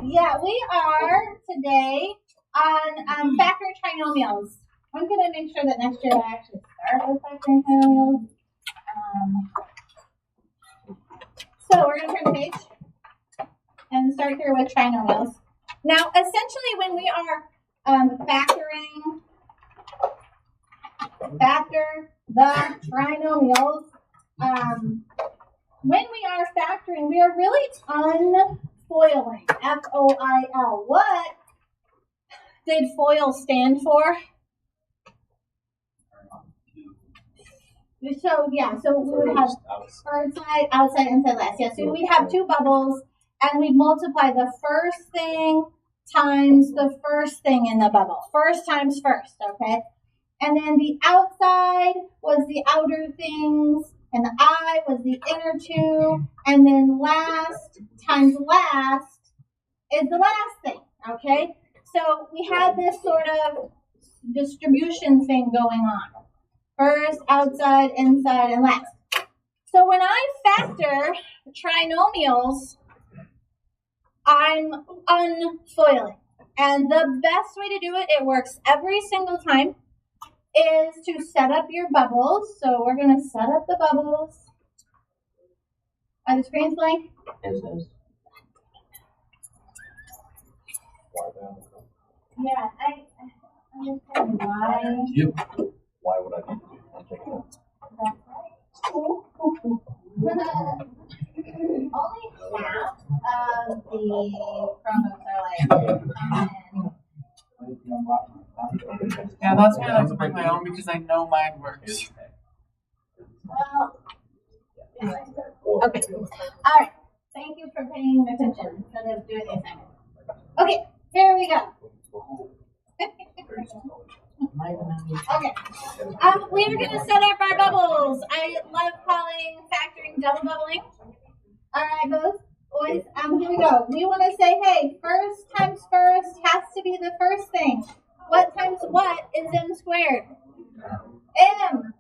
Yeah, we are today on factoring trinomials. I'm going to make sure that next year I actually start with factoring trinomials. So we're going to turn the page and start here with trinomials. Now, essentially, when we are factor the trinomials, when we are factoring, we are really unfoiling, F-O-I-L. What did FOIL stand for? So we would have first side, outside, inside, last. Yeah, so we'd have two bubbles, and we'd multiply the first thing times the first thing in the bubble. First times first, okay? And then the outside was the outer things, and the I was the inner two, and then last times last is the last thing, okay? So we had this sort of distribution thing going on. First, outside, inside, and last. So when I factor trinomials, I'm unfoiling. And the best way to do it, it works every single time, is to set up your bubbles. So we're going to set up the bubbles. Are the screens blank? Yes. Yeah, I understand why. Yep. Why would I need to do it? I'm taking that. That's right. Only half of the Chromebooks are Yeah, that's why I like to bring my own because I know mine works. well, okay. All right. Thank you for paying attention instead of doing the assignment. Okay, here we go. Okay. We are going to set up our bubbles. I love calling factoring double bubbling. All right, boys. Here we go. We want to say, hey, first times first has to be the first thing. What times what is m squared? M.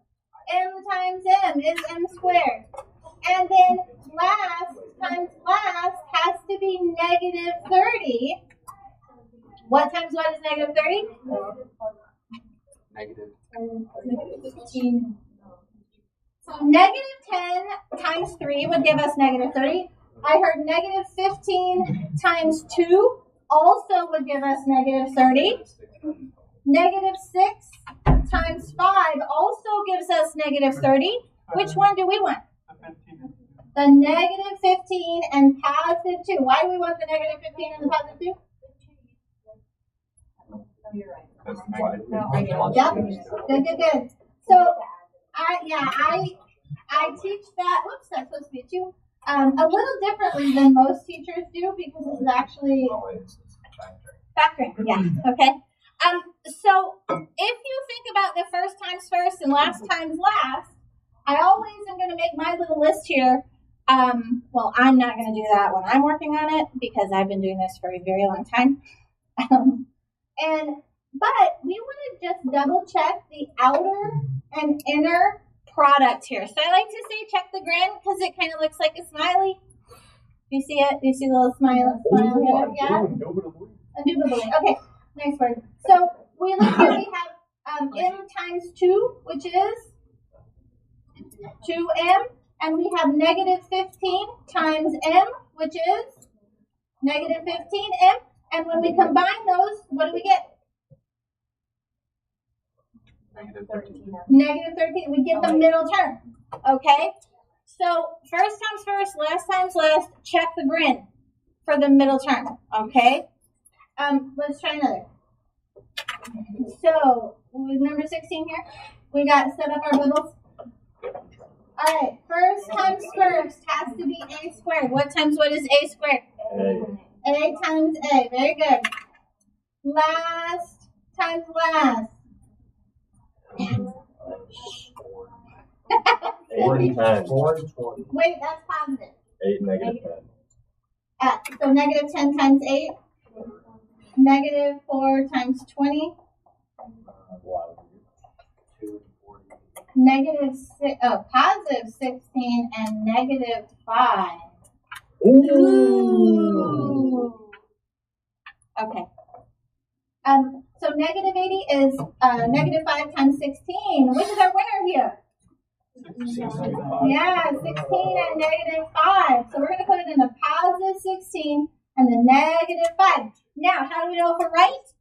M times m is m squared. And then last times last has to be negative 30. What times what is negative 30? Negative. 15. So negative 10 times 3 would give us negative 30. I heard negative 15 times 2 also would give us negative 30. Negative 6 times 5 also gives us negative 30. Which one do we want? The negative 15 and positive 2. Why do we want the negative 15 and the positive 2? Yep. Good. So, I teach that. Whoops, that's supposed to be a 2. A little differently than most teachers do because this is actually factoring. Yeah. Okay. So if you think about the first times first and last times last, I always am going to make my little list here. Well, I'm not going to do that when I'm working on it because I've been doing this for a very long time. But we want to just double check the outer and inner product here. So I like to say check the grin because it kind of looks like a smiley. Do you see it? Do you see the little smile here? Yeah? Indubitably. Okay, nice word. So we look here, we have m times 2, which is 2m. And we have negative 15 times m, which is negative 15m. And when we combine those, what do we get? Negative 13. Negative 13. We get the middle term. Okay? So first times first, last times last, check the grin for the middle term. Okay? Let's try another. So with number 16 here, we got set up our bubbles. All right, first times first has to be a squared. What times what is a squared? A times a. Very good. Last times last. 40 times. 20. Wait, that's positive. 8 negative 10. So negative 10 times 8. Negative 4 times 20. Positive 16 and negative 5. Ooh. Okay. So negative 80 is negative 5 times 16. Which is our winner here? 16, Yeah, 16 and negative 5. So we're going to put it in the positive 16 and the negative 5. Now, how do we know if we're right?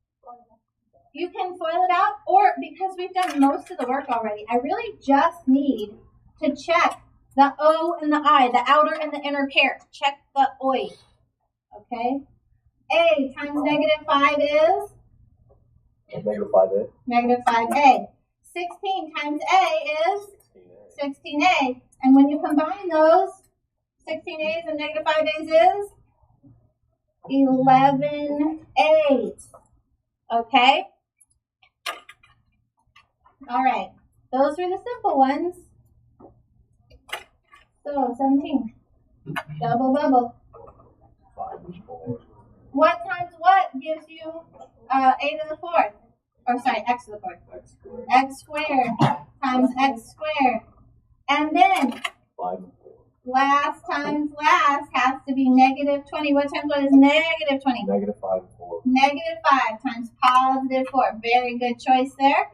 You can FOIL it out, or because we've done most of the work already, I really just need to check the O and the I, the outer and the inner pair. Check the OI. Okay? A times negative 5 is? Negative 5A. Negative 5A. 16 times A is? 16A. And when you combine those, 16A's and negative 5A's is? 11A's. Okay? All right. Those are the simple ones. So, 17. Double bubble. 5 is 4. What times what gives you a to the fourth? Or sorry, x to the fourth. X squared. X squared times x squared. And then 5 and 4. last times last has to be negative 20. What times what is negative 20? Negative 5 and 4. Negative 5 times positive 4. Very good choice there.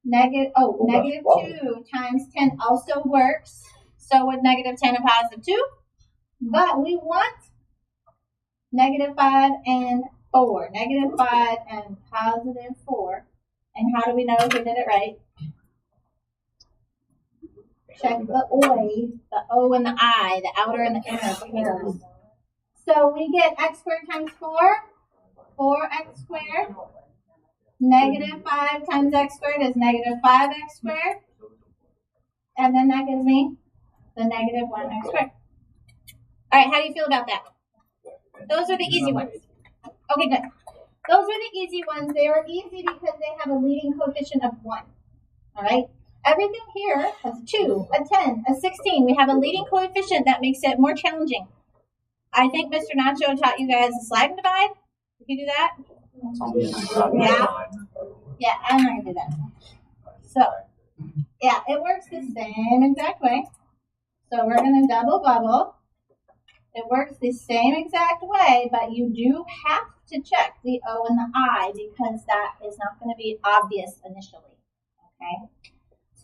Negative 2 times 10 also works. So would negative 10 and positive 2. But we want negative 5 and 4. Negative 5 and positive 4. And how do we know if we did it right? Check the OI, the O and the I, the outer and the inner pairs. So we get x squared times 4, 4x squared. Negative 5 times x squared is negative 5x squared. And then that gives me the negative 1x squared. All right, how do you feel about that? Those are the easy ones. Okay, good. Those are the easy ones. They are easy because they have a leading coefficient of 1. All right? Everything here has a 2, a 10, a 16. We have a leading coefficient that makes it more challenging. I think Mr. Nacho taught you guys a slide and divide. Did you do that? Yeah? Yeah, I'm not going to do that. So, yeah, it works the same exact way. So we're going to double bubble. It works the same exact way, but you do have to check the O and the I because that is not going to be obvious initially. Okay?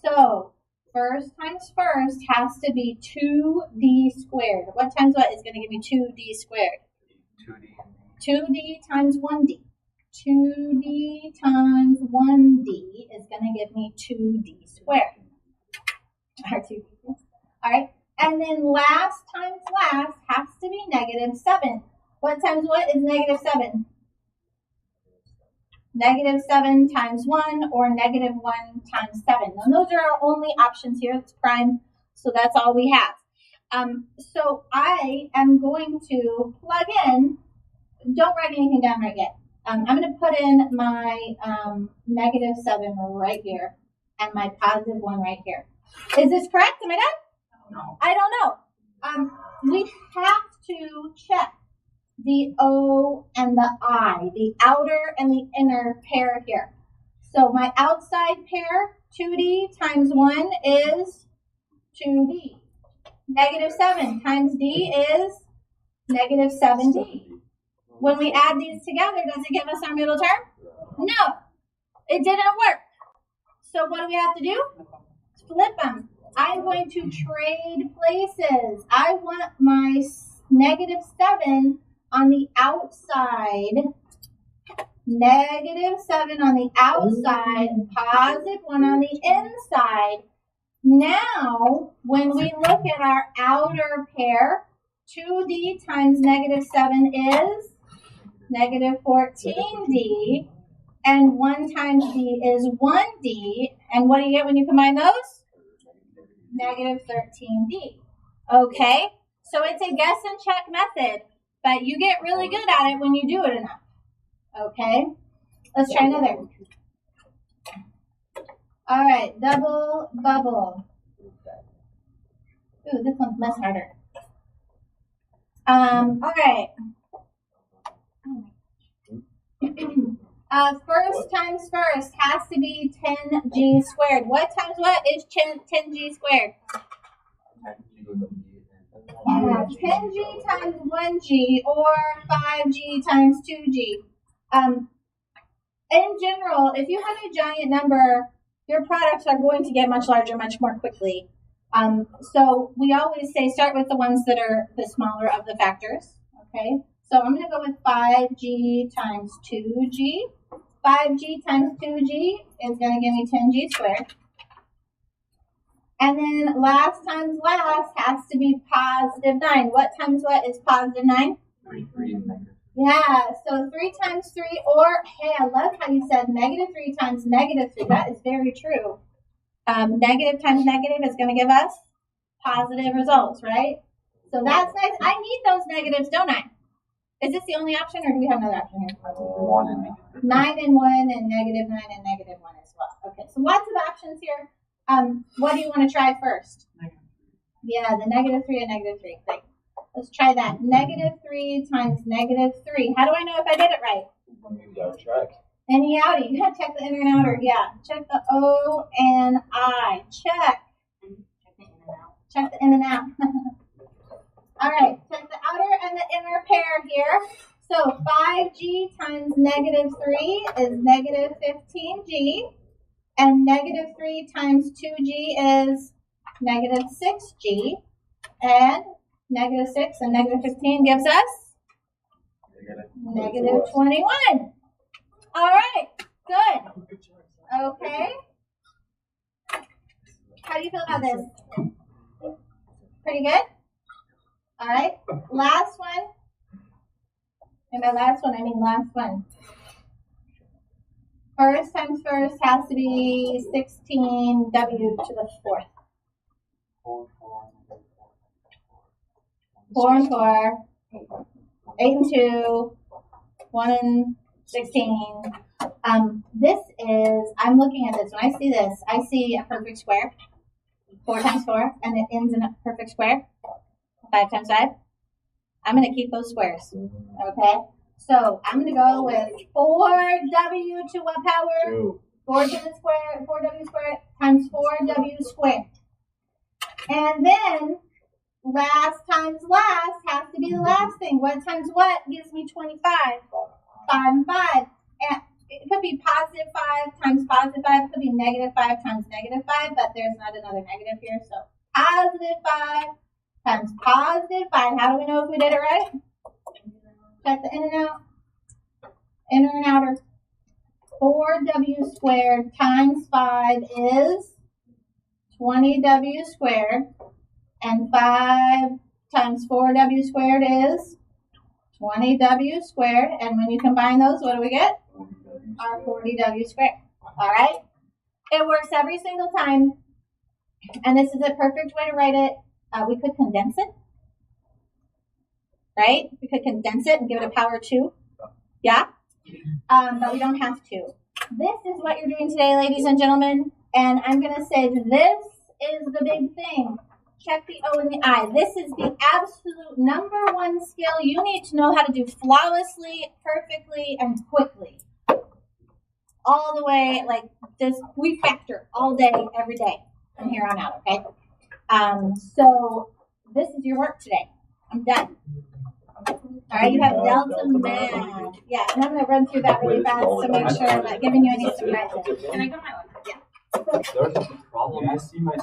So, first times first has to be 2d squared. What times what is going to give me 2d squared? 2d times 1d. 2d times 1d is going to give me 2d squared. All right. And then last times last has to be negative 7. What times what is negative 7? Negative 7 times 1 or negative 1 times 7. Now, those are our only options here. It's prime, so that's all we have. So I am going to plug in. Don't write anything down right yet. I'm going to put in my negative 7 right here and my positive 1 right here. Is this correct? Am I done? No. I don't know. We have to check the O and the I, the outer and the inner pair here. So my outside pair, 2D times 1 is 2D. Negative 7 times D is negative 7D. When we add these together, does it give us our middle term? No, it didn't work. So what do we have to do? Flip them. I'm going to trade places. I want my negative 7 on the outside. Negative 7 on the outside. Positive 1 on the inside. Now, when we look at our outer pair, 2D times negative 7 is negative 14D. And 1 times D is 1D. And what do you get when you combine those? Negative 13D. Okay? So it's a guess and check method, but you get really good at it when you do it enough. Okay? Let's try another. All right, double bubble. Ooh, this one's much harder. All right. First times first has to be 10g squared. What times what is 10g squared? Yeah, 10G times 1G or 5G times 2G. In general, if you have a giant number, your products are going to get much larger much more quickly. So we always say start with the ones that are the smaller of the factors. Okay, so I'm going to go with 5G times 2G. 5G times 2G is going to give me 10G squared. And then last times last has to be positive 9. What times what is positive 9? 3 and negative. Yeah, so 3 times 3, or, hey, I love how you said negative 3 times negative 3. That is very true. Negative times negative is going to give us positive results, right? So that's nice. I need those negatives, don't I? Is this the only option, or do we have another option here? 1 and negative. 9 and 1 and negative 9 and negative 1 as well. Okay, so lots of options here. What do you want to try first? Yeah, the negative 3 and negative 3. Great. Let's try that. Negative 3 times negative 3. How do I know if I did it right? You gotta check. Any outie? You gotta check the inner and outer. Yeah. Check the O and I. Check. Check the in and out. All right. Check the outer and the inner pair here. So 5G times negative 3 is negative 15G. And negative 3 times 2G is negative 6G. And negative 6 and negative 15 gives us negative 21. All right, good. Okay. How do you feel about this? Pretty good? All right, last one. And by last one, I mean last one. First times first has to be 16W to the 4th. 4 and 4, 8 and 2, 1 and 16. This is, I'm looking at this. When I see this, I see a perfect square. 4 times 4, and it ends in a perfect square. 5 times 5. I'm going to keep those squares. Okay? So I'm going to go with 4W to what power? 2. 4 to the square, 4W squared times 4W squared. And then last times last has to be the last thing. What times what gives me 25? 5 and 5. And it could be positive 5 times positive 5. It could be negative 5 times negative 5, but there's not another negative here. So positive 5 times positive 5. How do we know if we did it right? Check the in and out. Inner and outer. 4W squared times 5 is 20W squared. And 5 times 4W squared is 20W squared. And when you combine those, what do we get? Our 40W squared. All right? It works every single time. And this is a perfect way to write it. We could condense it. Right? We could condense it and give it a power 2. Yeah? But we don't have to. This is what you're doing today, ladies and gentlemen. And I'm going to say this is the big thing. Check the O and the I. This is the absolute #1 skill you need to know how to do flawlessly, perfectly, and quickly. All the way, like this, we factor all day, every day from here on out, okay? So this is your work today. I'm done. All right, you have delta math. Yeah, and I'm going to run through that really fast to make sure I'm not giving you any surprises. Can I go my one? Yeah. There's a problem. I see my